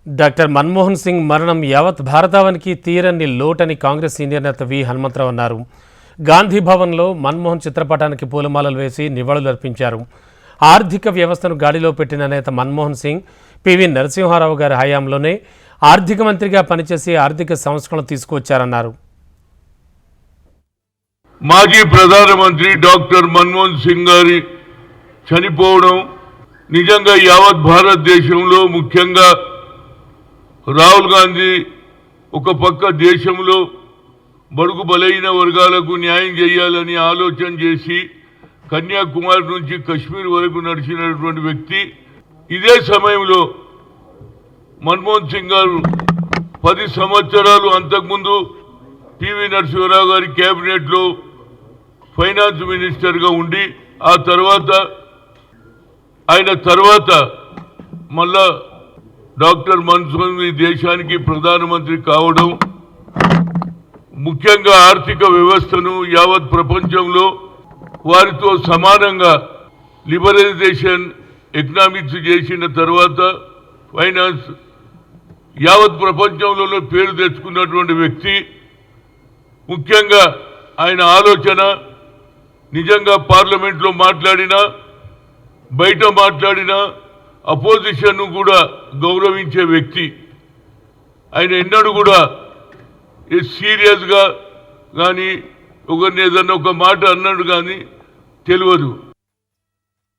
Doctor Manmohan Singh మరణం యావత్ భారతావనికి తీరని లోటని కాంగ్రెస్ సీనియర్ నేత వి హనుమంతరావు అన్నారు. గాంధీ భవన్లో మన్మోహన్ చిత్రపటానికి పూలమాలలు వేసి నివాళులర్పించారు. ఆర్థిక వ్యవస్థను గాడిలో పెట్టిన నేత మన్మోహన్ సింగ్ పివి నరసింహారావు గారి హయాంలోనే ఆర్థిక మంత్రిగా పనిచేసి ఆర్థిక సంస్కరణలు తీసుకువచ్చారన్నారు. మాజీ ప్రధానమంత్రి డాక్టర్ మన్మోహన్ సింగ్ గారి చనిపోవడం నిజంగా యావత్ భారతదేశంలో ముఖ్యంగా రాహుల్ గాంధీ ఒక పక్క దేశంలో బడుగు బలైన వర్గాలకు న్యాయం చేయాలని ఆలోచన చేసి కన్యాకుమారి నుంచి కశ్మీర్ వరకు నడిచినటువంటి వ్యక్తి. ఇదే సమయంలో మన్మోహన్ సింగ్ గారు 10 సంవత్సరాలు అంతకుముందు పివి నరసింహారావు గారి క్యాబినెట్లో ఫైనాన్స్ మినిస్టర్గా ఉండి ఆ తర్వాత ఆయన తర్వాత మళ్ళా డాక్టర్ మన్మోహన్ సింగ్ దేశానికి ప్రధానమంత్రి కావడం, ముఖ్యంగా ఆర్థిక వ్యవస్థను యావత్ ప్రపంచంలో వారితో సమానంగా లిబరలైజేషన్ ఎకనామిక్స్ చేసిన తర్వాత ఫైనాన్స్ యావత్ ప్రపంచంలో పేరు తెచ్చుకున్నటువంటి వ్యక్తి. ముఖ్యంగా ఆయన ఆలోచన నిజంగా పార్లమెంట్లో మాట్లాడినా బయట మాట్లాడినా అపోజిషన్ను కూడా గౌరవించే వ్యక్తి. ఆయన ఎన్నడూ కూడా సీరియస్గా కానీ ఒకరిని ఏదన్నా ఒక మాట అన్నాడు కానీ తెలియదు.